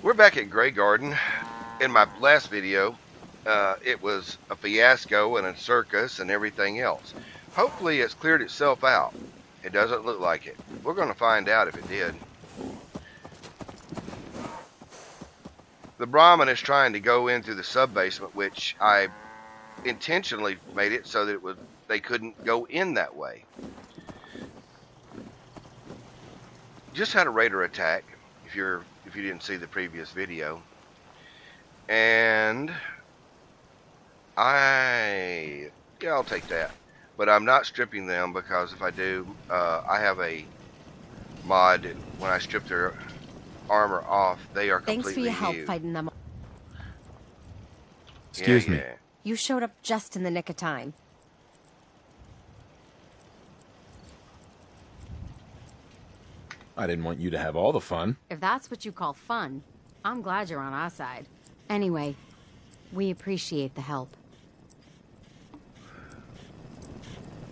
We're back at Graygarden. In my last video, it was a fiasco and a circus and everything else. Hopefully it's cleared itself out. It doesn't look like it. We're going to find out if it did. The Brahmin is trying to go into the sub-basement, which I intentionally made it so that they couldn't go in that way. Just had a raider attack, if you didn't see the previous video. And I'll take that. But I'm not stripping them because if I do, I have a mod. When I strip their armor off, they are completely Thanks for your help new. fighting them. Excuse me. You showed up just in the nick of time. I didn't want you to have all the fun. If that's what you call fun, I'm glad you're on our side. Anyway, we appreciate the help.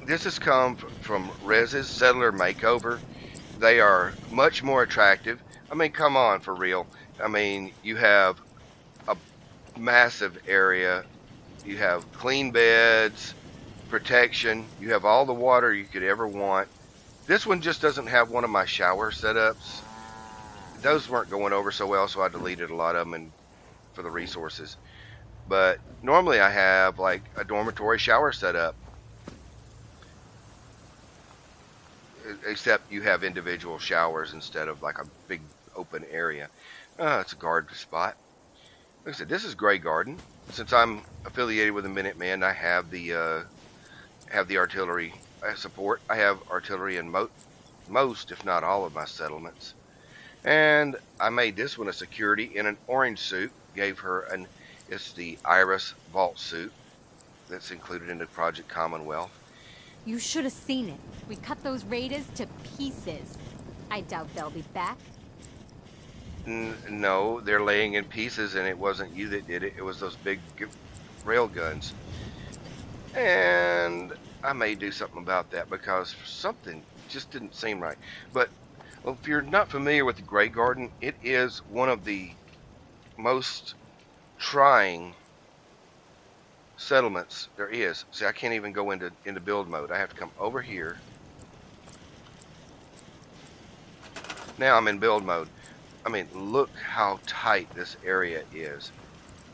This has come from Rez's Settler Makeover. They are much more attractive. I mean, come on, for real. I mean, you have a massive area. You have clean beds, protection. You have all the water you could ever want. This one just doesn't have one of my shower setups. Those weren't going over so well, so I deleted a lot of them for the resources. But normally I have like a dormitory shower setup. Except you have individual showers instead of like a big open area. It's a guard spot. Like I said, this is Graygarden. Since I'm affiliated with the Minutemen, I have the artillery support. I have artillery in most, if not all, of my settlements. And I made this one a security in an orange suit. Gave her it's the Iris Vault suit that's included in the Project Commonwealth. You should have seen it. We cut those raiders to pieces. I doubt they'll be back. No, they're laying in pieces, and it wasn't you that did it. It was those big rail guns. And I may do something about that because something just didn't seem right. But well, if you're not familiar with the Graygarden, it is one of the most trying settlements there is. See, I can't even go into build mode. I have to come over here. Now I'm in build mode. I mean, look how tight this area is.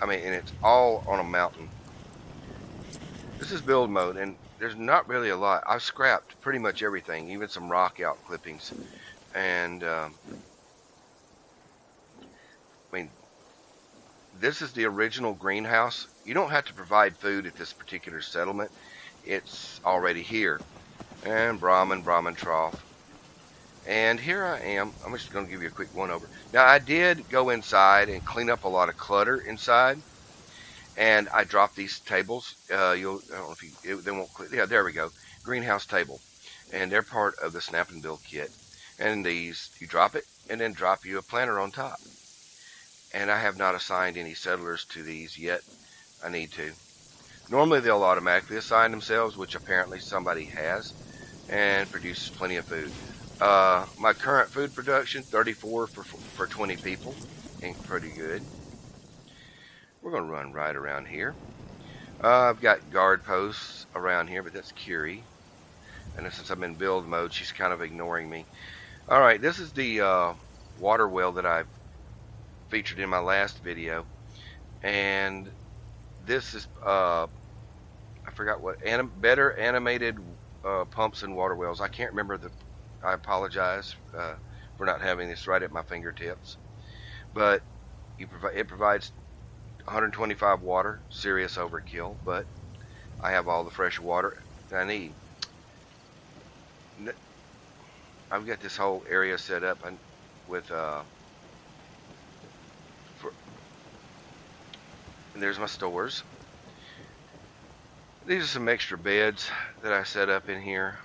I mean, and it's all on a mountain. This is build mode, and there's not really a lot. I've scrapped pretty much everything, even some rock out clippings. And I mean, this is the original greenhouse. You don't have to provide food at this particular settlement. It's already here. And Brahmin trough. And here I am. I'm just going to give you a quick one-over. Now, I did go inside and clean up a lot of clutter inside. And I dropped these tables. I don't know if they won't click. Yeah, there we go. Greenhouse table. And they're part of the Snap and Build kit. And these, you drop it, and then drop you a planter on top. And I have not assigned any settlers to these yet. I need to. Normally they'll automatically assign themselves, which apparently somebody has, and produces plenty of food. My current food production, 34 for 20 people, ain't pretty good. We're going to run right around here. I've got guard posts around here, but that's Curie. And since I'm in build mode, she's kind of ignoring me. Alright, this is the water well that I featured in my last video. And this is, I forgot what, better animated pumps and water wells. I can't remember I apologize for not having this right at my fingertips. But it provides 125 water, serious overkill, but I have all the fresh water that I need. I've got this whole area set up with and there's my stores. These are some extra beds that I set up in here.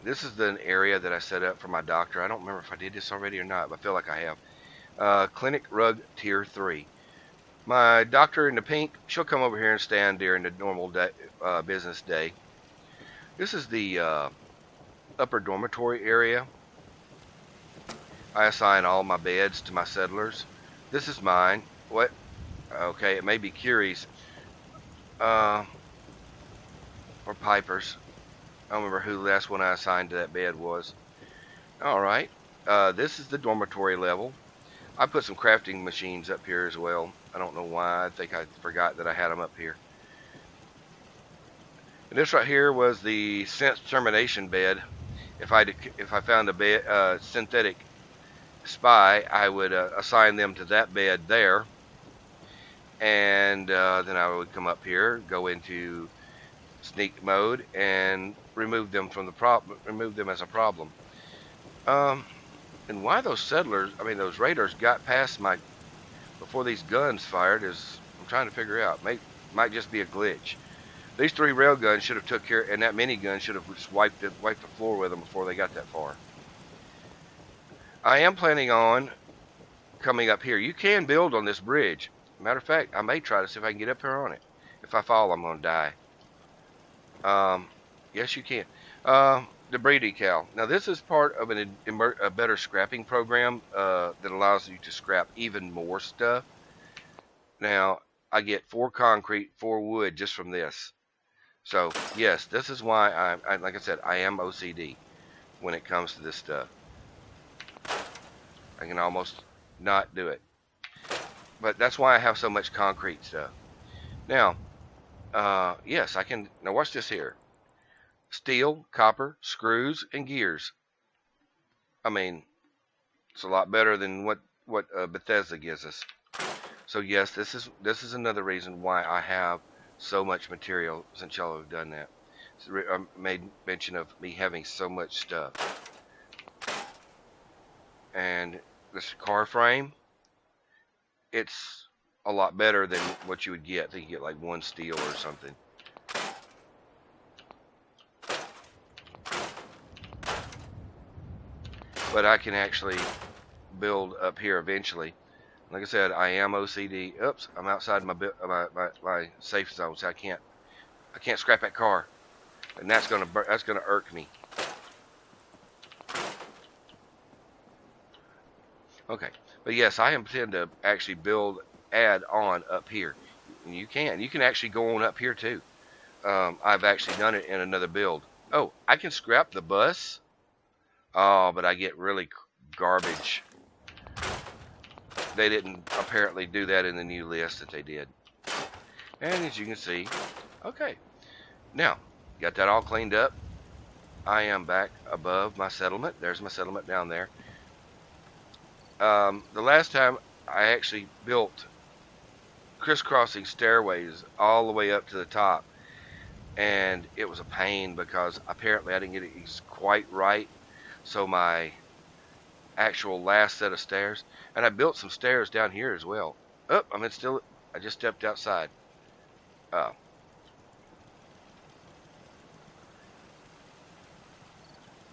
This is an area that I set up for my doctor. I don't remember if I did this already or not, but I feel like I have. Clinic Rug Tier 3. My doctor in the pink, she'll come over here and stand during the normal day, business day. This is the upper dormitory area. I assign all my beds to my settlers. This is mine. What? Okay, it may be Curie's. Uh, or Piper's. I don't remember who the last one I assigned to that bed was. All right. This is the dormitory level. I put some crafting machines up here as well. I don't know why. I think I forgot that I had them up here. And this right here was the sense termination bed. If I found a bed, synthetic spy, I would assign them to that bed there, and then I would come up here, go into sneak mode, and remove them from the remove them as a problem. And why those settlers, I mean those raiders, got past my before these guns fired is I'm trying to figure out. Might just be a glitch. These 3 railguns should have took care, and that minigun should have just wiped the floor with them before they got that far. I am planning on coming up here. You can build on this bridge. Matter of fact, I may try to see if I can get up here on it. If I fall, I'm going to die. Yes, you can. Debris decal. Now, this is part of a better scrapping program that allows you to scrap even more stuff. Now, I get 4 concrete, 4 wood just from this. So, yes, this is why like I said, I am OCD when it comes to this stuff. I can almost not do it. But that's why I have so much concrete stuff. Now, yes, I can. Now, watch this here. Steel, copper, screws, and gears. I mean, it's a lot better than what Bethesda gives us. So, yes, this is another reason why I have so much material since y'all have done that. I made mention of me having so much stuff. And this car frame, it's a lot better than what you would get. I think you get like 1 steel or something. But I can actually build up here eventually. Like I said, I am OCD. Oops, I'm outside my safe zone, so I can't scrap that car, and that's gonna irk me. Okay, but yes, I intend to actually add on up here. And you can actually go on up here too. I've actually done it in another build. Oh, I can scrap the bus. Oh, but I get really garbage. They didn't apparently do that in the new list that they did. And as you can see, okay. Now, got that all cleaned up. I am back above my settlement. There's my settlement down there. The last time I actually built crisscrossing stairways all the way up to the top, and it was a pain because apparently I didn't get it quite right. So my actual last set of stairs, and I built some stairs down here as well. Oh, I just stepped outside. Like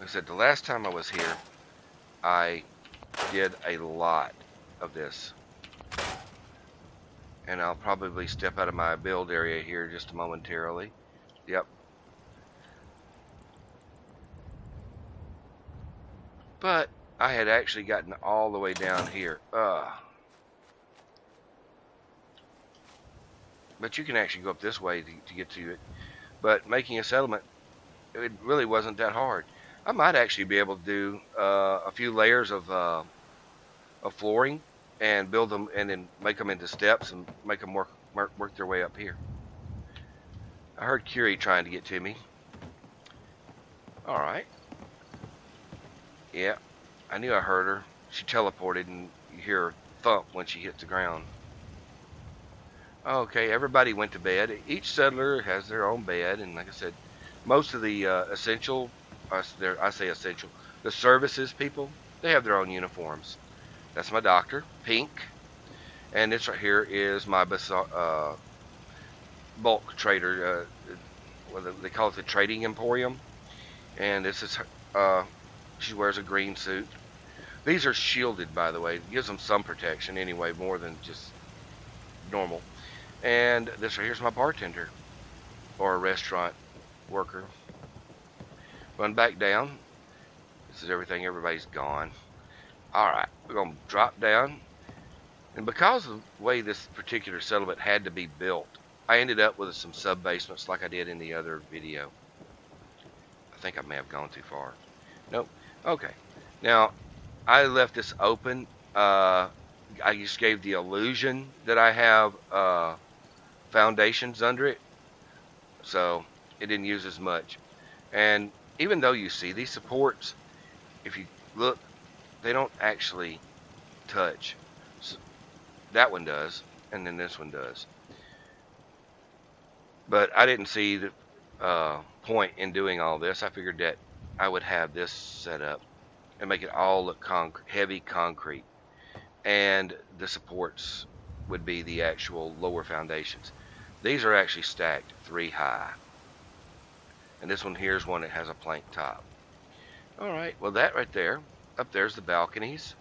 I said, the last time I was here, I did a lot of this. And I'll probably step out of my build area here just momentarily. Yep. But I had actually gotten all the way down here. But you can actually go up this way to get to it. But making a settlement, it really wasn't that hard. I might actually be able to do a few layers of flooring and build them and then make them into steps and make them work their way up here. I heard Curie trying to get to me. Alright. Yeah, I knew I heard her. She teleported and you hear her thump when she hits the ground. Okay, everybody went to bed. Each settler has their own bed, and like I said, most of the essential, I say essential, the services people, they have their own uniforms. That's my doctor, Pink, and this right here is my bulk trader. They call it the trading emporium, and this is she wears a green suit. These are shielded, by the way. It gives them some protection anyway, more than just normal. And this right here's my bartender, or a restaurant worker. Run back down. This is everything. Everybody's gone. Alright, we're going to drop down. And because of the way this particular settlement had to be built, I ended up with some sub-basements like I did in the other video. I think I may have gone too far. Nope. Okay. Now, I left this open. I just gave the illusion that I have foundations under it, so it didn't use as much. And even though you see these supports, if you look, they don't actually touch. So that one does, and then this one does. But I didn't see the point in doing all this. I figured that I would have this set up and make it all look heavy concrete, and the supports would be the actual lower foundations. These are actually stacked 3 high, and this one here is one that has a plank top. All right, well, that right there, up there's the balconies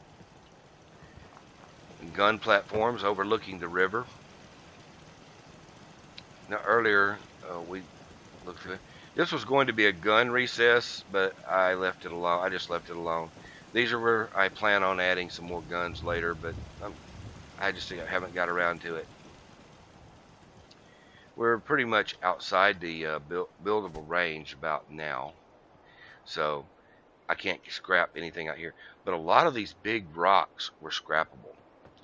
and gun platforms overlooking the river. Now earlier we looked for this was going to be a gun recess, but I left it alone. I just left it alone. These are where I plan on adding some more guns later, but I just haven't got around to it. We're pretty much outside the buildable range about now, so I can't scrap anything out here. But a lot of these big rocks were scrappable,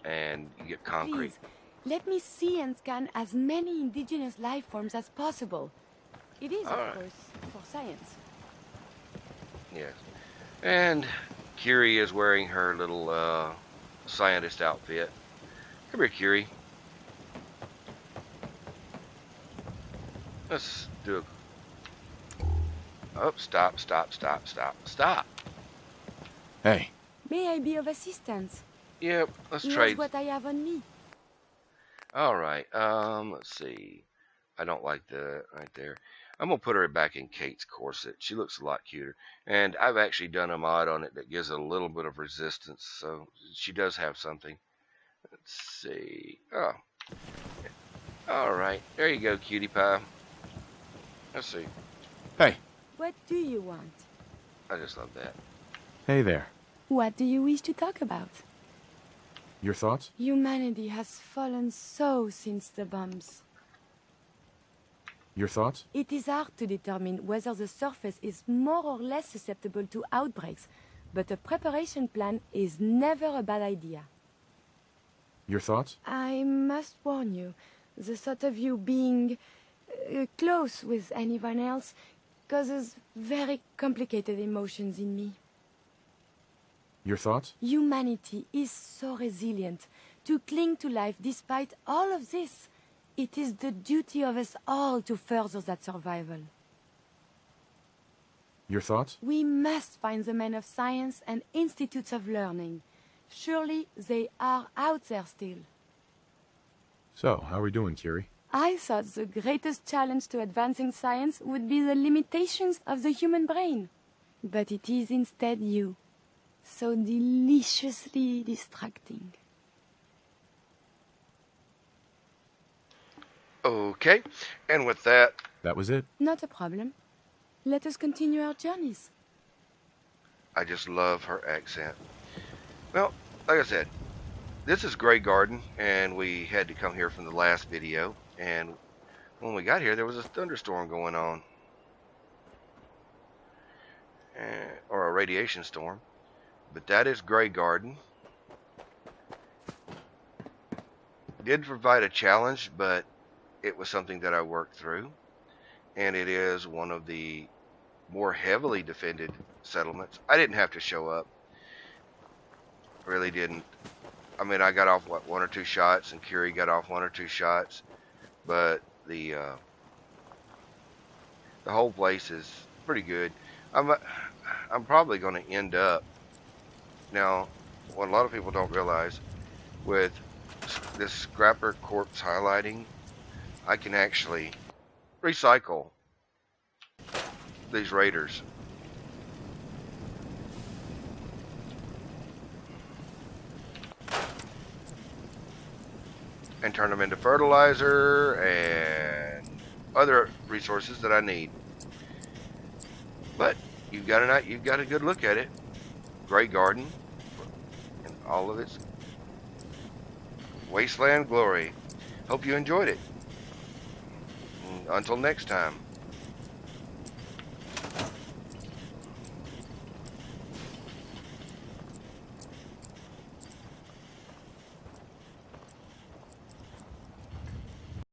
and you get concrete. Please, let me see and scan as many indigenous life forms as possible. It is, of course, for science. Yes. And Kiri is wearing her little scientist outfit. Come here, Kiri. Let's do a... Oh, stop. Hey. May I be of assistance? Yep, let's Here's trade. what I have on me. All right, let's see. I don't like that right there. I'm going to put her back in Kate's corset. She looks a lot cuter. And I've actually done a mod on it that gives it a little bit of resistance, so she does have something. Let's see. Oh. All right, there you go, cutie pie. Let's see. Hey. What do you want? I just love that. Hey there. What do you wish to talk about? Your thoughts? Humanity has fallen so since the bombs. Your thoughts? It is hard to determine whether the surface is more or less susceptible to outbreaks, but a preparation plan is never a bad idea. Your thoughts? I must warn you, the thought of you being close with anyone else causes very complicated emotions in me. Your thoughts? Humanity is so resilient. To cling to life despite all of this, it is the duty of us all to further that survival. Your thoughts? We must find the men of science and institutes of learning. Surely they are out there still. So, how are we doing, Kiri? I thought the greatest challenge to advancing science would be the limitations of the human brain. But it is instead you. So deliciously distracting. Okay, and with that... That was it? Not a problem. Let us continue our journeys. I just love her accent. Well, like I said, this is Graygarden, and we had to come here from the last video, and when we got here, there was a thunderstorm going on. Or a radiation storm. But that is Graygarden. Did provide a challenge, but it was something that I worked through. And it is one of the more heavily defended settlements. I didn't have to show up. Really didn't. I mean, I got off, what, 1 or 2 shots, and Kiri got off 1 or 2 shots. But the whole place is pretty good. I'm probably going to end up... Now, what a lot of people don't realize, with this scrapper corpse highlighting, I can actually recycle these raiders. And turn them into fertilizer and other resources that I need. But you've got a good look at it. Graygarden and all of its Wasteland Glory. Hope you enjoyed it. Until next time.